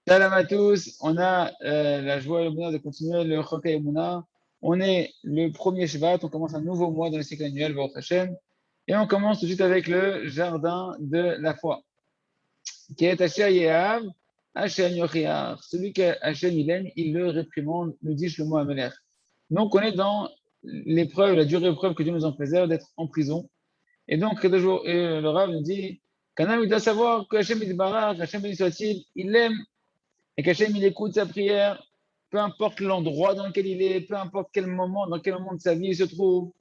Salam à tous, on a la joie et le bonheur de continuer le Chokeh Emouna. On est le premier Shvat, on commence un nouveau mois dans le cycle annuel, Baruch Hashem, et on commence tout de suite avec le jardin de la foi. Qui est Asher Yehav, Hashem Yochiach. Celui que Hashem il aime, il le réprimande, nous dit Shlomo Amelech. Donc on est dans l'épreuve, la dure épreuve que Dieu nous en préserve d'être en prison. Et donc le Rav nous dit qu'un homme il doit savoir que Hashem il barach, Hashem béni soit-il, il l'aime. Et qu'Hachem, il écoute sa prière, peu importe l'endroit dans lequel il est, peu importe quel moment, dans quel moment de sa vie il se trouve.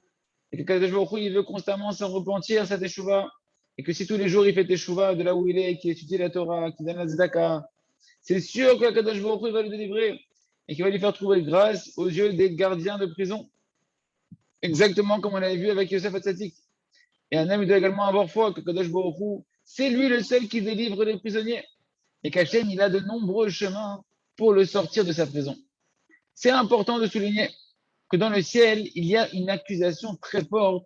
Et que Kadosh Baruch Hu, il veut constamment s'en repentir, sa teshuva. Et que si tous les jours il fait teshuva de là où il est, qu'il étudie la Torah, qu'il donne la tzedaka, c'est sûr que Kadosh Baruch Hu, il va le délivrer et qu'il va lui faire trouver grâce aux yeux des gardiens de prison. Exactement comme on l'avait vu avec Yosef Hatzatik. Et un homme, il doit également avoir foi que Kadosh Baruch Hu, c'est lui le seul qui délivre les prisonniers. Et qu'Hachem, il a de nombreux chemins pour le sortir de sa prison. C'est important de souligner que dans le ciel, il y a une accusation très forte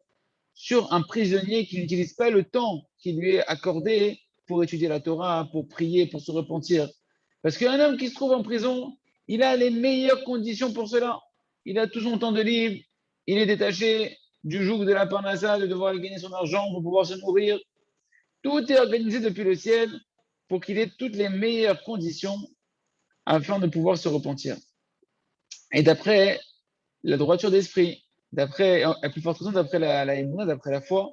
sur un prisonnier qui n'utilise pas le temps qui lui est accordé pour étudier la Torah, pour prier, pour se repentir. Parce qu'un homme qui se trouve en prison, il a les meilleures conditions pour cela. Il a tout son temps de libre, il est détaché du joug de la parnassa, de devoir gagner son argent pour pouvoir se nourrir. Tout est organisé depuis le ciel pour qu'il ait toutes les meilleures conditions afin de pouvoir se repentir. Et d'après la droiture d'esprit, d'après, à plus forte raison, d'après la émouna, d'après la foi,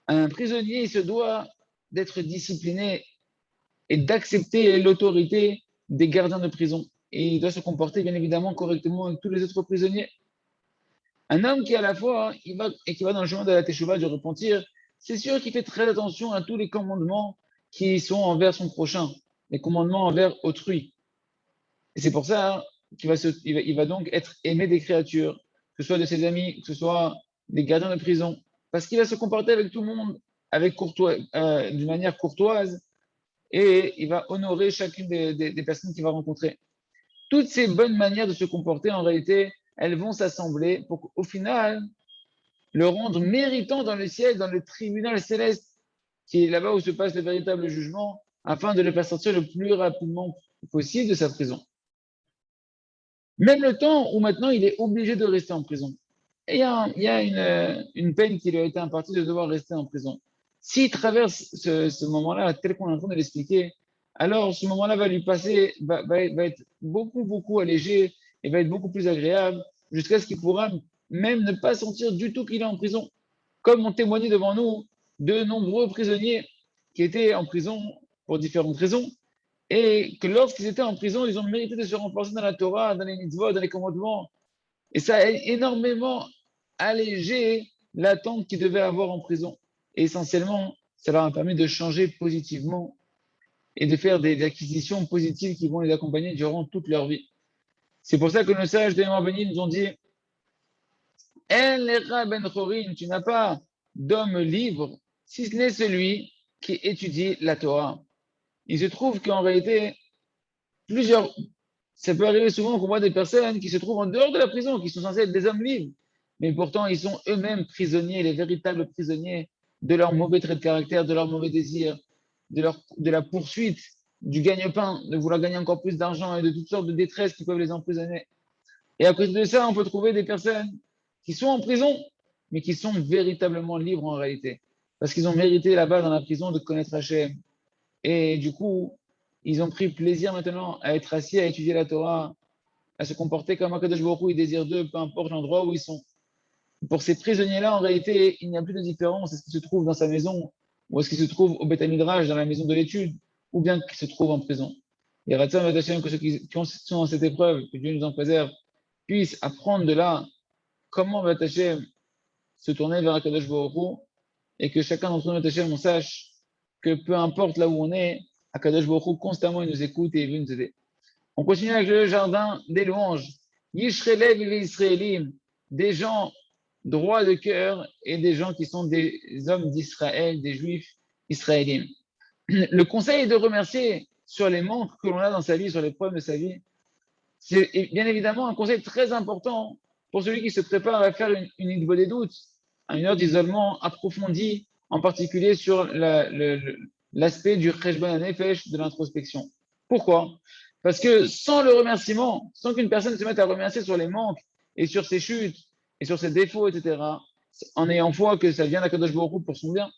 un prisonnier il se doit d'être discipliné et d'accepter l'autorité des gardiens de prison. Et il doit se comporter bien évidemment correctement avec tous les autres prisonniers. Un homme qui à la fois qui va dans le chemin de la teshuva, du repentir, c'est sûr qu'il fait très attention à tous les commandements qui sont envers son prochain, les commandements envers autrui. Et c'est pour ça il va donc être aimé des créatures, que ce soit de ses amis, que ce soit des gardiens de prison, parce qu'il va se comporter avec tout le monde d'une manière courtoise et il va honorer chacune des personnes qu'il va rencontrer. Toutes ces bonnes manières de se comporter, en réalité, elles vont s'assembler pour qu'au final, le rendre méritant dans le ciel, dans le tribunal céleste, qui est là-bas où se passe le véritable jugement, afin de le faire sortir le plus rapidement possible de sa prison. Même le temps où maintenant il est obligé de rester en prison. Et il y a une peine qui lui a été impartie de devoir rester en prison. S'il traverse ce moment-là, tel qu'on est en train de l'expliquer, alors ce moment-là va lui passer, va être beaucoup, beaucoup allégé et va être beaucoup plus agréable, jusqu'à ce qu'il pourra même ne pas sentir du tout qu'il est en prison. Comme ont témoigné devant nous de nombreux prisonniers qui étaient en prison pour différentes raisons, et que lorsqu'ils étaient en prison, ils ont mérité de se renforcer dans la Torah, dans les mitzvot, dans les commandements. Et ça a énormément allégé l'attente qu'ils devaient avoir en prison. Et essentiellement, ça leur a permis de changer positivement et de faire des acquisitions positives qui vont les accompagner durant toute leur vie. C'est pour ça que nos sages de l'Imam Béni nous ont dit En lecha ben chorin, tu n'as pas d'homme libre, si ce n'est celui qui étudie la Torah. Il se trouve qu'en réalité, ça peut arriver souvent qu'on voit des personnes qui se trouvent en dehors de la prison, qui sont censées être des hommes libres, mais pourtant ils sont eux-mêmes prisonniers, les véritables prisonniers de leurs mauvais traits de caractère, de leurs mauvais désirs, de la poursuite du gagne-pain, de vouloir gagner encore plus d'argent et de toutes sortes de détresses qui peuvent les emprisonner. Et à côté de ça, on peut trouver des personnes qui sont en prison, mais qui sont véritablement libres en réalité, parce qu'ils ont mérité là-bas dans la prison de connaître Hachem. Et du coup, ils ont pris plaisir maintenant à être assis, à étudier la Torah, à se comporter comme Akadosh Baruch Hu, ils désirent d'eux, peu importe l'endroit où ils sont. Pour ces prisonniers-là, en réalité, il n'y a plus de différence. Est-ce qu'ils se trouvent dans sa maison, ou est-ce qu'ils se trouvent au Beth Midrash, dans la maison de l'étude, ou bien qu'ils se trouvent en prison. Et Ratzon Hashem, que ceux qui sont dans cette épreuve, que Dieu nous en préserve, puissent apprendre de là comment Hashem se tourner vers Akadosh Baruch Hu, et que chacun d'entre nous, Hashem, on sache que peu importe là où on est, Akadosh Baruch Hu, constamment, il nous écoute et il veut nous aider. On continue avec le jardin des louanges. Yishrelev et Israélim, des gens droits de cœur et des gens qui sont des hommes d'Israël, des juifs israéliens. Le conseil est de remercier sur les manques que l'on a dans sa vie, sur les problèmes de sa vie. C'est bien évidemment un conseil très important pour celui qui se prépare à faire une idbo des doutes, une heure d'isolement approfondi, en particulier sur l'aspect du cheshbon nefesh, de l'introspection. Pourquoi? Parce que sans le remerciement, sans qu'une personne se mette à remercier sur les manques et sur ses chutes et sur ses défauts, etc., en ayant foi que ça vient d'Akadosh Baruch Hu pour son bien,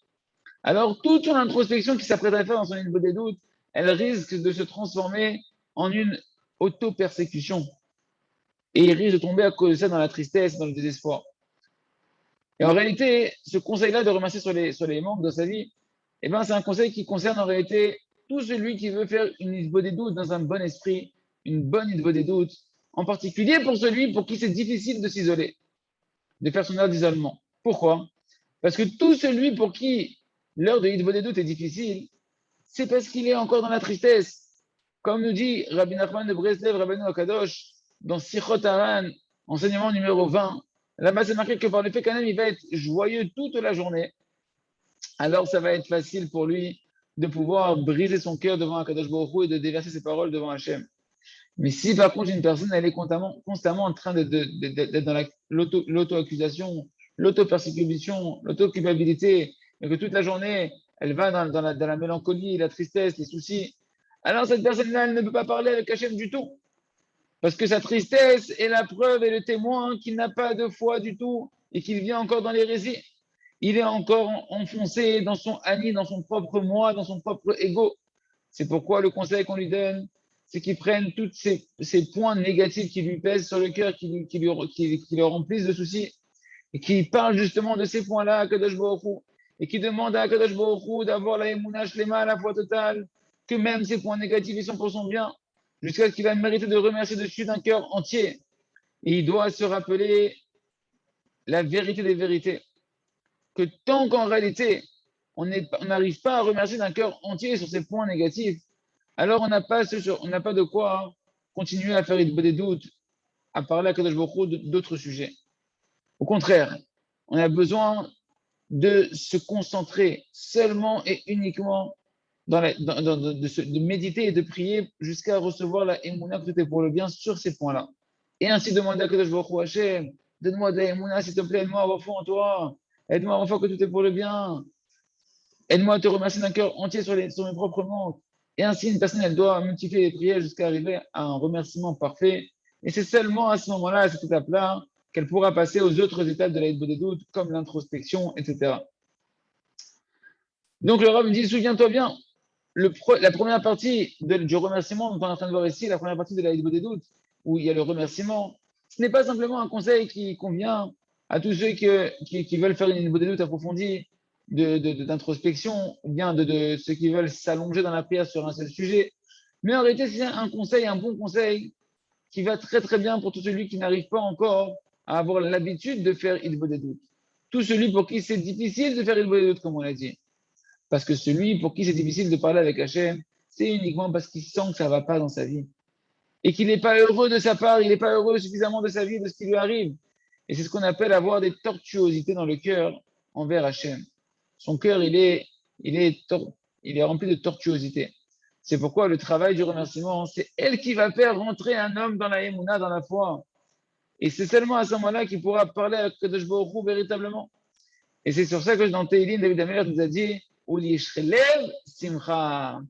alors toute son introspection qui s'apprête à faire dans son niveau des doutes, elle risque de se transformer en une auto-persécution. Et il risque de tomber à cause de ça dans la tristesse, dans le désespoir. Et en réalité, ce conseil-là de remercier sur les manques de sa vie, eh ben, c'est un conseil qui concerne en réalité tout celui qui veut faire une Isbo des doutes dans un bon esprit, une bonne Isbo des doutes, en particulier pour celui pour qui c'est difficile de s'isoler, de faire son heure d'isolement. Pourquoi? Parce que tout celui pour qui l'heure de Isbo des doutes est difficile, c'est parce qu'il est encore dans la tristesse. Comme nous dit Rabbi Nachman de Breslev, Rabbeinu Akadosh, dans Sichot Haran, enseignement numéro 20, là-bas c'est marqué que par le fait qu'un homme il va être joyeux toute la journée, alors ça va être facile pour lui de pouvoir briser son cœur devant Akadosh Baruch Hu et de déverser ses paroles devant Hachem. Mais si par contre une personne elle est constamment en train d'être dans l'auto-accusation, l'auto-persécution, l'auto-culpabilité, et que toute la journée elle va dans la mélancolie, la tristesse, les soucis, alors cette personne-là elle ne peut pas parler avec Hachem du tout. Parce que sa tristesse est la preuve et le témoin qu'il n'a pas de foi du tout et qu'il vit encore dans l'hérésie. Il est encore enfoncé dans son ani, dans son propre moi, dans son propre ego. C'est pourquoi le conseil qu'on lui donne, c'est qu'il prenne tous ces points négatifs qui lui pèsent sur le cœur, qui le remplissent de soucis, et qui parle justement de ces points-là à Kadosh Baruch Hu, et qui demande à Kadosh Baruch Hu d'avoir la émouna shlema, la foi totale, que même ces points négatifs ils sont pour son bien, jusqu'à ce qu'il va mériter de remercier dessus d'un cœur entier. Et il doit se rappeler la vérité des vérités, que tant qu'en réalité, on n'arrive pas à remercier d'un cœur entier sur ces points négatifs, alors on n'a pas de quoi continuer à faire des doutes, à parler à Kadosh Baruch Hu d'autres sujets. Au contraire, on a besoin de se concentrer seulement et uniquement de méditer et de prier jusqu'à recevoir la émouna que tout est pour le bien sur ces points-là. Et ainsi demander à Kadosh Baruch Hu Hashem, donne-moi de la émouna, s'il te plaît, aide-moi à avoir foi en toi, aide-moi à avoir foi que tout est pour le bien, aide-moi à te remercier d'un cœur entier sur mes propres manques. Et ainsi, une personne, elle doit multiplier les prières jusqu'à arriver à un remerciement parfait. Et c'est seulement à ce moment-là, à cette étape-là, qu'elle pourra passer aux autres étapes de la des doutes, comme l'introspection, etc. Donc le Rav me dit, souviens-toi bien, la première partie du remerciement dont on est en train de voir ici, la première partie de la Hitbo des doutes, où il y a le remerciement, ce n'est pas simplement un conseil qui convient à tous ceux qui veulent faire une Hitbo des doutes approfondie d'introspection, ou bien de ceux qui veulent s'allonger dans la prière sur un seul sujet. Mais en réalité, c'est un conseil, un bon conseil, qui va très très bien pour tout celui qui n'arrive pas encore à avoir l'habitude de faire Hitbo des doutes. Tout celui pour qui c'est difficile de faire Hitbo des doutes, comme on l'a dit. Parce que celui pour qui c'est difficile de parler avec Hachem, c'est uniquement parce qu'il sent que ça ne va pas dans sa vie. Et qu'il n'est pas heureux de sa part, il n'est pas heureux suffisamment de sa vie, de ce qui lui arrive. Et c'est ce qu'on appelle avoir des tortuosités dans le cœur envers Hachem. Son cœur, il est rempli de tortuosité. C'est pourquoi le travail du remerciement, c'est elle qui va faire rentrer un homme dans la émouna, dans la foi. Et c'est seulement à ce moment-là qu'il pourra parler à Kadosh Baruch Hu véritablement. Et c'est sur ça que dans Teilim, David Ameler nous a dit simcha.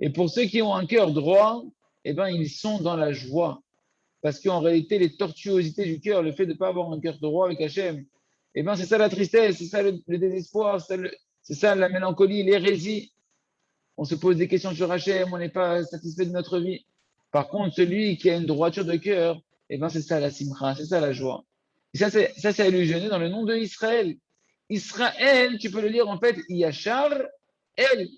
Et pour ceux qui ont un cœur droit, eh ben, ils sont dans la joie. Parce qu'en réalité, les tortuosités du cœur, le fait de ne pas avoir un cœur droit avec Hachem, eh ben, c'est ça la tristesse, c'est ça le désespoir, c'est ça la mélancolie, l'hérésie. On se pose des questions sur Hachem, on n'est pas satisfait de notre vie. Par contre, celui qui a une droiture de cœur, eh ben, c'est ça la simcha, c'est ça la joie. Et ça, c'est allusionné dans le nom de Israël. Israël, tu peux le lire en fait, Yachar, El.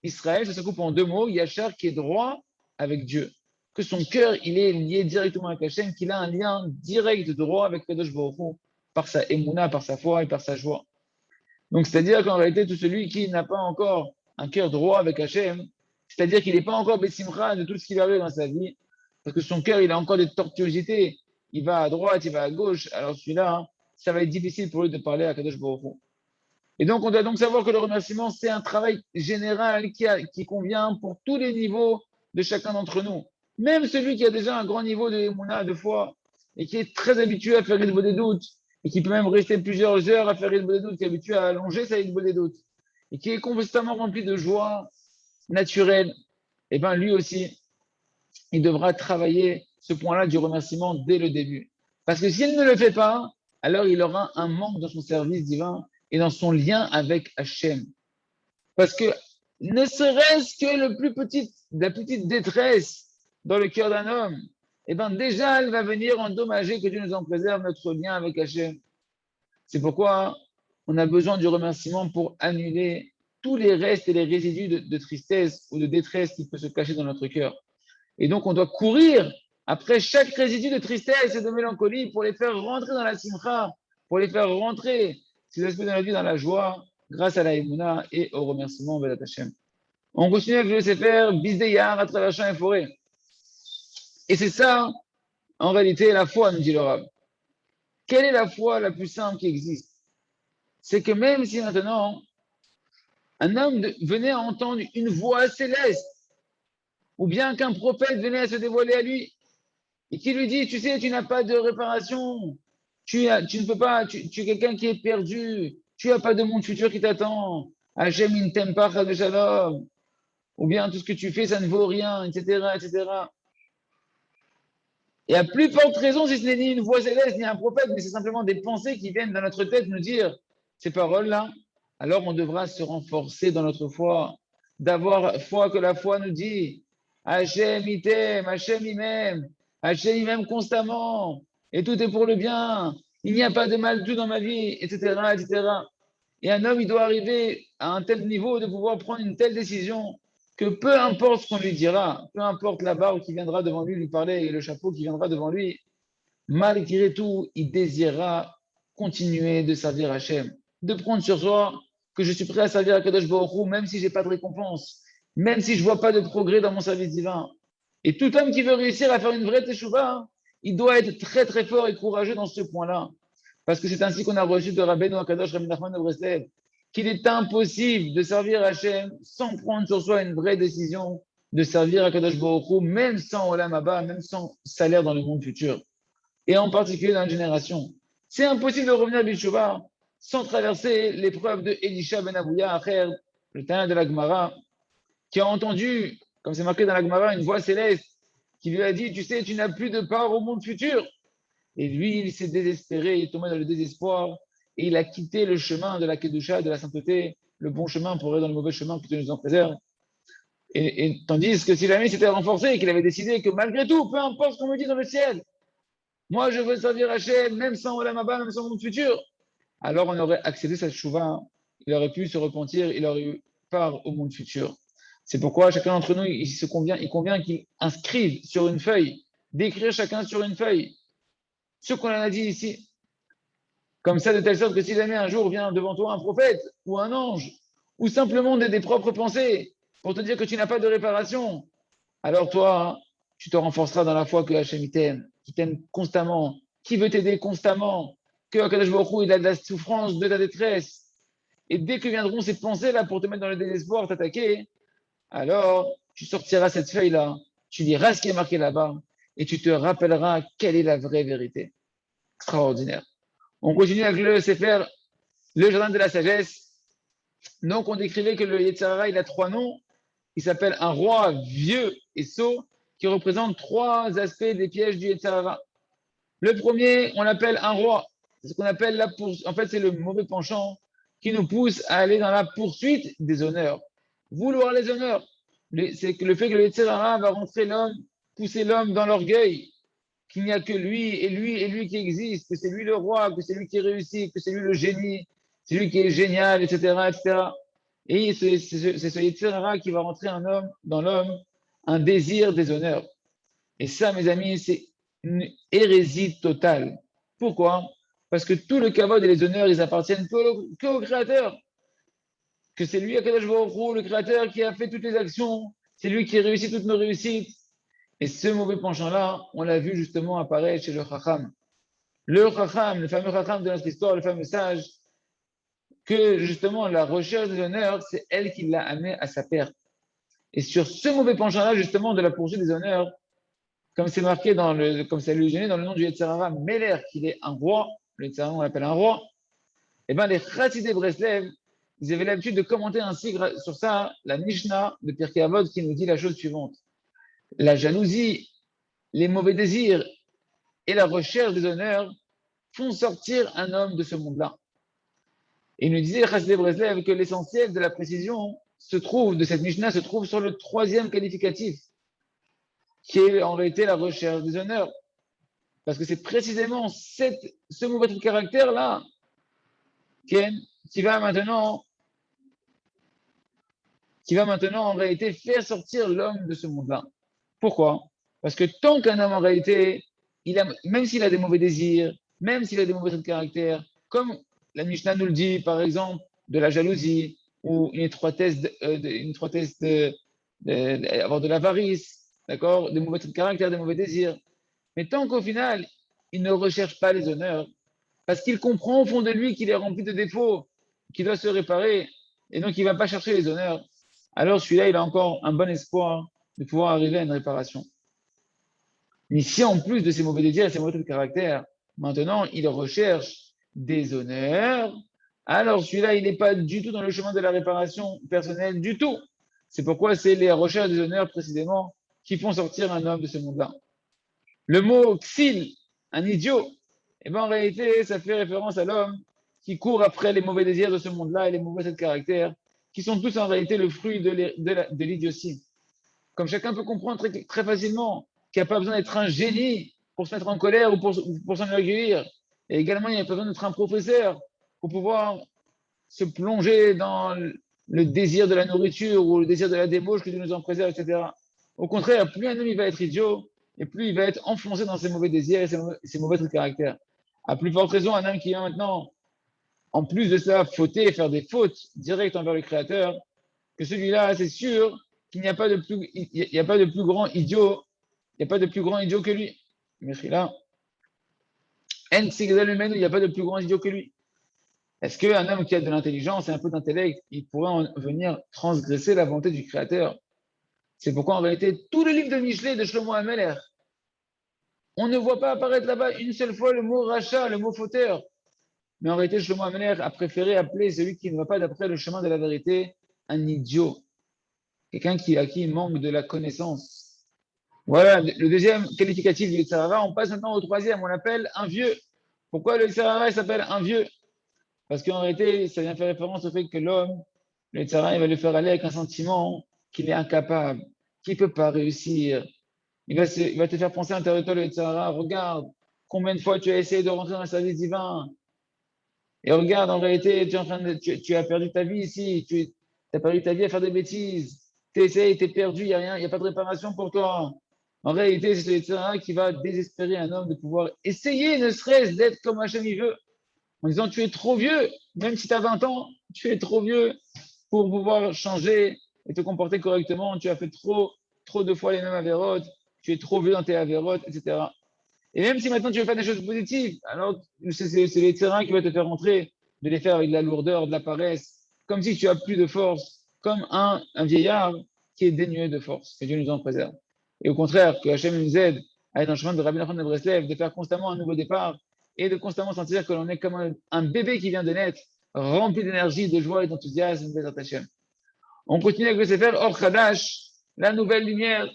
Israël, ça se coupe en deux mots, Yachar qui est droit avec Dieu. Que son cœur, il est lié directement avec Hachem, qu'il a un lien direct de droit avec Kadosh Baruch Hu, par sa émouna, par sa foi et par sa joie. Donc, c'est-à-dire qu'en réalité, tout celui qui n'a pas encore un cœur droit avec Hachem, c'est-à-dire qu'il n'est pas encore Bessimcha de tout ce qui va arriver dans sa vie, parce que son cœur, il a encore des tortuosités, il va à droite, il va à gauche, alors celui-là, ça va être difficile pour lui de parler à Kadosh Baruch Hu. Et donc, on doit donc savoir que le remerciement, c'est un travail général qui convient pour tous les niveaux de chacun d'entre nous. Même celui qui a déjà un grand niveau de émouna, de foi, et qui est très habitué à faire des doutes, et qui peut même rester plusieurs heures à faire des doutes, qui est habitué à allonger sa des doutes, et qui est constamment rempli de joie naturelle, et bien lui aussi, il devra travailler ce point-là du remerciement dès le début. Parce que s'il ne le fait pas, alors il aura un manque dans son service divin et dans son lien avec Hachem. Parce que ne serait-ce que la petite détresse dans le cœur d'un homme, eh bien déjà, elle va venir endommager, que Dieu nous en préserve, notre lien avec Hachem. C'est pourquoi on a besoin du remerciement pour annuler tous les restes et les résidus de tristesse ou de détresse qui peut se cacher dans notre cœur. Et donc, on doit courir après chaque résidu de tristesse et de mélancolie pour les faire rentrer dans la simcha, pour les faire rentrer, ces aspects de la vie, dans la joie, grâce à la Emouna et au remerciement de Hashem. On continue avec le Sefer Bisdeyar à travers champs et forêts. Et c'est ça, en réalité, la foi, nous dit le Rav. Quelle est la foi la plus simple qui existe? C'est que même si maintenant, un homme venait à entendre une voix céleste, ou bien qu'un prophète venait à se dévoiler à lui, et qui lui dit, tu sais, tu n'as pas de réparation, tu ne peux pas, tu es quelqu'un qui est perdu, tu n'as pas de monde futur qui t'attend, Hachem in t'aime pas, de shalom, ou bien tout ce que tu fais, ça ne vaut rien, etc., etc. Et à plus forte raison, si ce n'est ni une voix céleste, ni un prophète, mais c'est simplement des pensées qui viennent dans notre tête nous dire ces paroles-là, alors on devra se renforcer dans notre foi, d'avoir foi que la foi nous dit, Hachem il t'aime, Hachem il m'aime, Hachem il m'aime constamment, et tout est pour le bien, il n'y a pas de mal du tout dans ma vie, etc., etc. Et un homme, il doit arriver à un tel niveau de pouvoir prendre une telle décision que peu importe ce qu'on lui dira, peu importe la barbe qui viendra devant lui parler et le chapeau qui viendra devant lui, malgré tout, il désirera continuer de servir Hachem, de prendre sur soi que je suis prêt à servir à Kadosh Baruch Hu, même si je n'ai pas de récompense, même si je ne vois pas de progrès dans mon service divin. Et tout homme qui veut réussir à faire une vraie teshuva, il doit être très très fort et courageux dans ce point-là. Parce que c'est ainsi qu'on a reçu de Rabbeinu Akadosh Rabbi Nachman de Breslev, qu'il est impossible de servir Hachem sans prendre sur soi une vraie décision de servir Akadosh Baruch Hu, même sans Olam Haba, même sans salaire dans le monde futur. Et en particulier dans la génération. C'est impossible de revenir à Bishuvah sans traverser l'épreuve de Elisha ben Abouya, Acher, le ténor de la Gemara, qui a entendu, comme c'est marqué dans la Gemara, une voix céleste qui lui a dit, tu sais, tu n'as plus de part au monde futur. Et lui, il s'est désespéré, il est tombé dans le désespoir, et il a quitté le chemin de la Kedusha, de la sainteté, le bon chemin pour aller dans le mauvais chemin que Dieu nous en préserve. Et tandis que si l'ami s'était renforcé et qu'il avait décidé que malgré tout, peu importe ce qu'on me dit dans le ciel, moi je veux servir Hachem, même sans Olam Haba, même sans mon futur, alors on aurait accédé à cette chouva, il aurait pu se repentir, il aurait eu part au monde futur. C'est pourquoi chacun d'entre nous, il convient qu'il inscrive sur une feuille, d'écrire chacun sur une feuille ce qu'on a dit ici. Comme ça, de telle sorte que si jamais un jour vient devant toi un prophète ou un ange, ou simplement des propres pensées pour te dire que tu n'as pas de réparation, alors toi, tu te renforceras dans la foi que Hachem t'aime, qui t'aime constamment, qui veut t'aider constamment, que Hakadosh Baruch Hu, il a de la souffrance, de ta détresse. Et dès que viendront ces pensées-là pour te mettre dans le désespoir, t'attaquer, alors tu sortiras cette feuille-là, tu liras ce qui est marqué là-bas, et tu te rappelleras quelle est la vraie vérité. Extraordinaire. On continue avec le Sefer, le jardin de la sagesse. Donc, on décrivait que le Yetzirah, il a trois noms. Il s'appelle un roi vieux et sot qui représente trois aspects des pièges du Yetzirah. Le premier, on l'appelle un roi. C'est ce qu'on appelle la poursuite. En fait, c'est le mauvais penchant qui nous pousse à aller dans la poursuite des honneurs. Vouloir les honneurs. C'est le fait que le Yetzirah va rentrer l'homme, pousser l'homme dans l'orgueil, qu'il n'y a que lui et lui et lui qui existe, que c'est lui le roi, que c'est lui qui réussit, que c'est lui le génie, c'est lui qui est génial, etc., etc. Et c'est ce Yetzirah qui va rentrer dans l'homme un désir des honneurs. Et ça, mes amis, c'est une hérésie totale. Pourquoi? Parce que tout le kavod et les honneurs, ils appartiennent qu'au Créateur. Que c'est lui, Akadosh Baruch Hu, le Créateur, qui a fait toutes les actions, c'est lui qui réussit toutes nos réussites. Et ce mauvais penchant-là, on l'a vu justement apparaître chez le Chacham. Le Chacham, le fameux Chacham de notre histoire, le fameux sage, que justement la recherche des honneurs, c'est elle qui l'a amené à sa perte. Et sur ce mauvais penchant-là, justement, de la poursuite des honneurs, comme c'est marqué comme c'est allusionné dans le nom du Yetzirah, Meler, qu'il est un roi, le Yetzirah, on l'appelle un roi, et bien les Chassidé Breslev, ils avaient l'habitude de commenter ainsi sur ça la Mishnah de Pirkei Avot qui nous dit la chose suivante. La jalousie, les mauvais désirs et la recherche des honneurs font sortir un homme de ce monde-là. Et il nous disait, Chassidé Breslev, que l'essentiel de la précision de cette Mishnah se trouve sur le troisième qualificatif, qui est en réalité la recherche des honneurs. Parce que c'est précisément ce mauvais caractère-là qui va maintenant en réalité faire sortir l'homme de ce monde-là. Pourquoi? Parce que tant qu'un homme en réalité, même s'il a des mauvais désirs, même s'il a des mauvais traits de caractère, comme la Mishnah nous le dit, par exemple, de la jalousie ou une étroitesse, avoir de l'avarice, d'accord, des mauvais traits de caractère, des mauvais désirs. Mais tant qu'au final, il ne recherche pas les honneurs, parce qu'il comprend au fond de lui qu'il est rempli de défauts, qu'il doit se réparer, et donc il ne va pas chercher les honneurs, alors celui-là, il a encore un bon espoir de pouvoir arriver à une réparation. Mais si en plus de ses mauvais désirs et ses mauvais traits de caractère, maintenant il recherche des honneurs, alors celui-là, il n'est pas du tout dans le chemin de la réparation personnelle du tout. C'est pourquoi c'est les recherches des honneurs précisément qui font sortir un homme de ce monde-là. Le mot xil, un idiot, eh ben, en réalité, ça fait référence à l'homme qui court après les mauvais désirs de ce monde-là et les mauvais traits de caractère, qui sont tous en réalité le fruit de l'idiotie. Comme chacun peut comprendre très facilement qu'il n'y a pas besoin d'être un génie pour se mettre en colère ou pour s'en accueillir. Et également, il n'y a pas besoin d'être un professeur pour pouvoir se plonger dans le désir de la nourriture ou le désir de la débauche que Dieu nous en préserve, etc. Au contraire, plus un homme il va être idiot, et plus il va être enfoncé dans ses mauvais désirs et ses mauvais traits de caractère. À plus forte raison, un homme qui va maintenant, en plus de cela, fauter et faire des fautes directes envers le Créateur, que celui-là, c'est sûr qu'il n'y a pas de plus, il n'y a pas de plus grand idiot, il n'y a pas de plus grand idiot que lui. Mais là, il n'y a pas de plus grand idiot que lui. Est-ce qu'un homme qui a de l'intelligence et un peu d'intellect, il pourrait en venir transgresser la volonté du Créateur? C'est pourquoi en réalité, tout le livre de Michelet de Shlomo Ameler, on ne voit pas apparaître là-bas une seule fois le mot rachat, le mot fauteur. Mais en réalité, Shlomo Ameler a préféré appeler celui qui ne va pas d'après le chemin de la vérité un idiot. Quelqu'un à qui il manque de la connaissance. Voilà, le deuxième qualificatif du Sarara. On passe maintenant au troisième, on l'appelle un vieux. Pourquoi le Sarara s'appelle un vieux? Parce qu'en réalité, ça vient faire référence au fait que l'homme, le Sarara, il va le faire aller avec un sentiment qu'il est incapable, qu'il ne peut pas réussir. Il va te faire penser à l'intérieur de toi, le Sarara, regarde combien de fois tu as essayé de rentrer dans le service divin. Et regarde, en réalité, tu as perdu ta vie ici, tu as perdu ta vie à faire des bêtises. Tu essayes, tu es perdu, il n'y a rien, il n'y a pas de réparation pour toi. En réalité, c'est le Yetzirah qui va désespérer un homme de pouvoir essayer, ne serait-ce d'être comme Hachem il veut, en disant tu es trop vieux, même si tu as 20 ans, tu es trop vieux pour pouvoir changer et te comporter correctement. Tu as fait trop de fois les mêmes avérotes, tu es trop vieux dans tes avérotes, etc. Et même si maintenant tu veux faire des choses positives, alors c'est les terrains qui vont te faire rentrer, de les faire avec de la lourdeur, de la paresse, comme si tu as plus de force, comme un vieillard qui est dénué de force. Que Dieu nous en préserve. Et au contraire, que Hachem nous aide à être dans le chemin de Rabbi Nachman de Breslev, de faire constamment un nouveau départ et de constamment sentir que l'on est comme un bébé qui vient de naître, rempli d'énergie, de joie et d'enthousiasme, de Hachem. On continue avec le Sefer Or Khadash, la nouvelle lumière.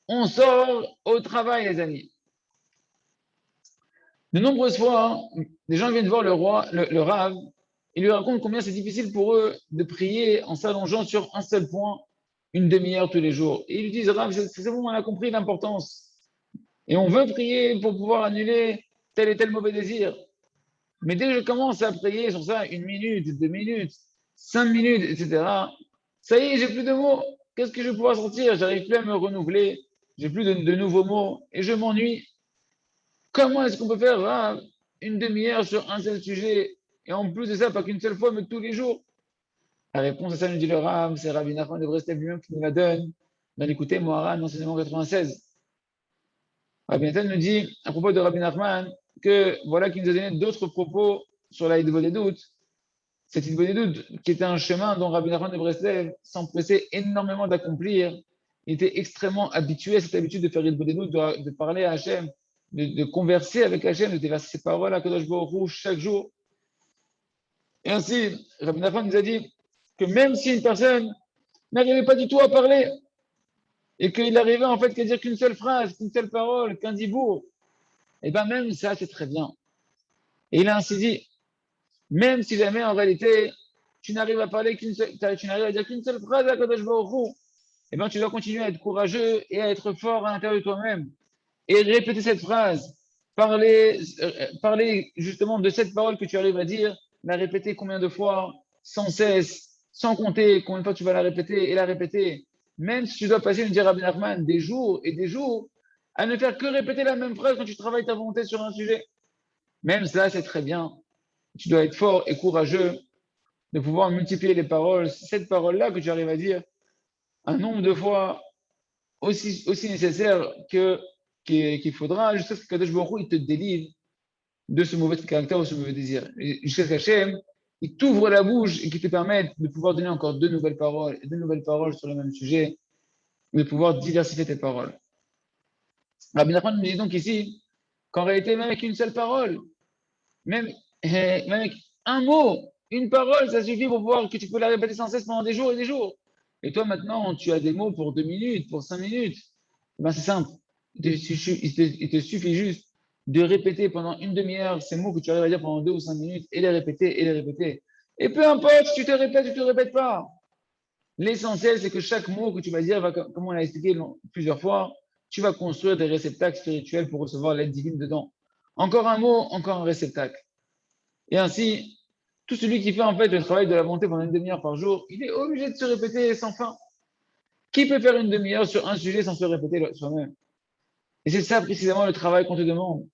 On sort au travail, les amis. De nombreuses fois, des gens viennent voir le roi, le Rav, et lui racontent combien c'est difficile pour eux de prier en s'allongeant sur un seul point une demi-heure tous les jours. Et ils lui disent, Rav, c'est bon, on a compris l'importance. Et on veut prier pour pouvoir annuler tel et tel mauvais désir. Mais dès que je commence à prier sur ça, 1 minute, 2 minutes, 5 minutes, etc., ça y est, j'ai plus de mots. Qu'est-ce que je vais pouvoir sortir? J'arrive plus à me renouveler. J'ai plus de nouveaux mots et je m'ennuie. Comment est-ce qu'on peut faire une demi-heure sur un seul sujet et en plus de ça, pas qu'une seule fois, mais tous les jours? La réponse à ça, nous dit le Rav, c'est Rabbi Nachman de Breslev lui-même qui nous la donne dans l'écouter Moharan, enseignement 96. Rabbi Nathan nous dit à propos de Rabbi Nachman que voilà qu'il nous a donné d'autres propos sur la Hidbo des doutes. Cette Hidbo des doutes qui était un chemin dont Rabbi Nachman de Breslev s'empressait énormément d'accomplir. Il était extrêmement habitué à cette habitude de faire Hidbo des doutes, de parler à Hachem, de converser avec Hachem, de déverser ses paroles à Kadosh Baruch Hu chaque jour. Et ainsi, Rabbi Nachman nous a dit que même si une personne n'arrivait pas du tout à parler, et qu'il arrivait en fait qu'à dire qu'une seule phrase, qu'une seule parole, qu'un dibour, et bien même ça, c'est très bien. Et il a ainsi dit, même si jamais en réalité, tu n'arrives à parler tu n'arrives à dire qu'une seule phrase à Kadosh Baruch Hu, et bien tu dois continuer à être courageux et à être fort à l'intérieur de toi-même et répéter cette phrase. Parler justement de cette parole que tu arrives à dire, la répéter combien de fois, sans cesse, sans compter combien de fois tu vas la répéter et la répéter. Même si tu dois passer, me dit Rabbi Nachman, des jours et des jours à ne faire que répéter la même phrase quand tu travailles ta volonté sur un sujet. Même cela, c'est très bien. Tu dois être fort et courageux de pouvoir multiplier les paroles. Cette parole-là que tu arrives à dire un nombre de fois aussi nécessaire qu'il faudra jusqu'à ce que Kadosh Baruch Hu, il te délivre de ce mauvais caractère ou ce mauvais désir. Jusqu'à ce qu'Hachem, il t'ouvre la bouche et qu'il te permette de pouvoir donner encore de nouvelles paroles et de nouvelles paroles sur le même sujet, de pouvoir diversifier tes paroles. Rabbi Nachman nous dit donc ici qu'en réalité, même avec une seule parole, même avec un mot, une parole, ça suffit pour pouvoir que tu peux la répéter sans cesse pendant des jours et des jours. Et toi, maintenant, tu as des mots pour 2 minutes, pour 5 minutes. Ben, c'est simple. Il te suffit juste de répéter pendant une demi-heure ces mots que tu arrives à dire pendant 2 ou 5 minutes et les répéter et les répéter. Et peu importe si tu te répètes ou tu ne te répètes pas. L'essentiel, c'est que chaque mot que tu vas dire, comme on l'a expliqué plusieurs fois, tu vas construire des réceptacles spirituels pour recevoir l'aide divine dedans. Encore un mot, encore un réceptacle. Et ainsi, tout celui qui fait en fait le travail de la volonté pendant une demi-heure par jour, il est obligé de se répéter sans fin. Qui peut faire une demi-heure sur un sujet sans se répéter soi-même? Et c'est ça précisément le travail qu'on te demande.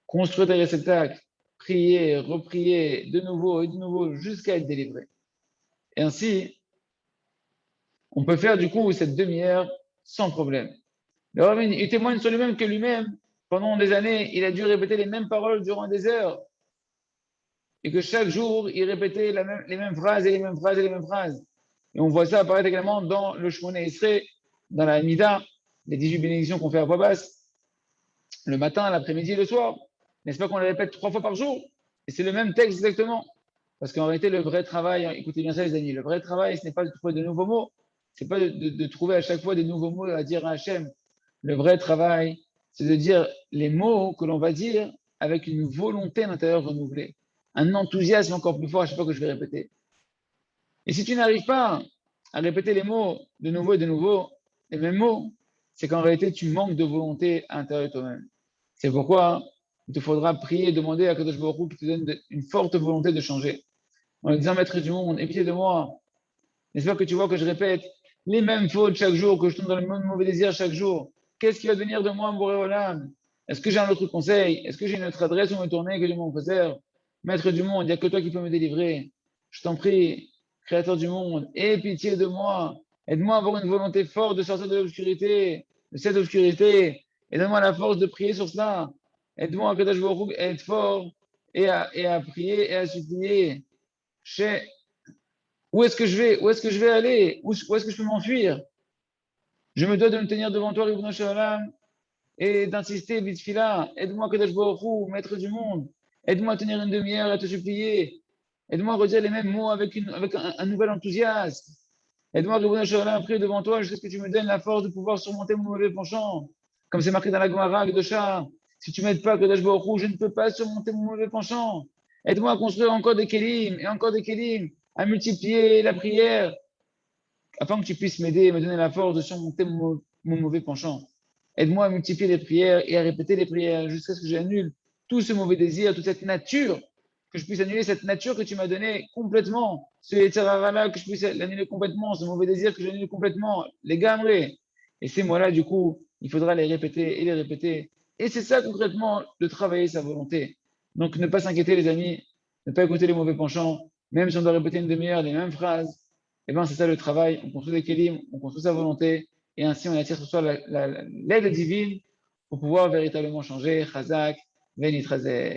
Construire des réceptacles, prier, reprier, de nouveau et de nouveau, jusqu'à être délivré. Et ainsi, on peut faire du coup cette demi-heure sans problème. Le Rav, il témoigne sur lui-même que lui-même, pendant des années, il a dû répéter les mêmes paroles durant des heures. Et que chaque jour, il répétait les mêmes phrases et les mêmes phrases et les mêmes phrases. Et on voit ça apparaître également dans le Shmoné Esrei, dans la Hamida, les 18 bénédictions qu'on fait à voix basse, le matin, l'après-midi et le soir. N'est-ce pas qu'on les répète 3 fois par jour? Et c'est le même texte exactement. Parce qu'en réalité, le vrai travail, écoutez bien ça les amis, le vrai travail, ce n'est pas de trouver de nouveaux mots, c'est pas de trouver à chaque fois des nouveaux mots à dire à Hachem. Le vrai travail, c'est de dire les mots que l'on va dire avec une volonté à l'intérieur renouvelée, un enthousiasme encore plus fort à chaque fois que je vais répéter. Et si tu n'arrives pas à répéter les mots de nouveau, les mêmes mots, c'est qu'en réalité, tu manques de volonté à l'intérieur de toi-même. C'est pourquoi il te faudra prier et demander à Kadosh Baruch Hu qui te donne une forte volonté de changer. En lui disant, Maître du monde, aie pitié de moi. N'est-ce pas que tu vois que je répète les mêmes fautes chaque jour, que je tombe dans le même mauvais désir chaque jour? Qu'est-ce qui va devenir de moi, Boré Olam? Est-ce que j'ai un autre conseil? Est-ce que j'ai une autre adresse où me tourner que du monde faiseur? Maître du monde, il n'y a que toi qui peux me délivrer. Je t'en prie, Créateur du monde, aie pitié de moi. Aide-moi à avoir une volonté forte de sortir de l'obscurité, de cette obscurité. Et donne-moi la force de prier sur cela. Aide-moi à être fort et à prier et à supplier. Chez où est-ce que je vais? Où est-ce que je vais aller? Où est-ce que je peux m'enfuir? Je me dois de me tenir devant toi, Ribono Shel Olam, et d'insister, Bitfila. Aide-moi, Kadosh Baruch Hu, maître du monde. Aide-moi à tenir une demi-heure et à te supplier. Aide-moi à redire les mêmes mots avec un nouvel enthousiasme. Aide-moi, Ribono Shel Olam, à prier devant toi jusqu'à ce que tu me donnes la force de pouvoir surmonter mon mauvais penchant. Comme c'est marqué dans la Gemara, Gdosha. Si tu m'aides pas, Kadosh Baruch Hu, je ne peux pas surmonter mon mauvais penchant. Aide-moi à construire encore des kelim et encore des kelim, à multiplier la prière, afin que tu puisses m'aider et me donner la force de surmonter mon mauvais penchant. Aide-moi à multiplier les prières et à répéter les prières jusqu'à ce que j'annule tout ce mauvais désir, toute cette nature, que je puisse annuler cette nature que tu m'as donnée complètement, ce Yetzirah-là, que je puisse l'annuler complètement, ce mauvais désir que j'annule complètement, les gamrés. Et ces mots-là, du coup, il faudra les répéter et les répéter. Et c'est ça concrètement, de travailler sa volonté. Donc ne pas s'inquiéter les amis, ne pas écouter les mauvais penchants, même si on doit répéter une demi-heure les mêmes phrases, eh ben, c'est ça le travail. On construit des kélim, on construit sa volonté, et ainsi on attire sur soi l'aide divine pour pouvoir véritablement changer. Chazak, Venitrazeh.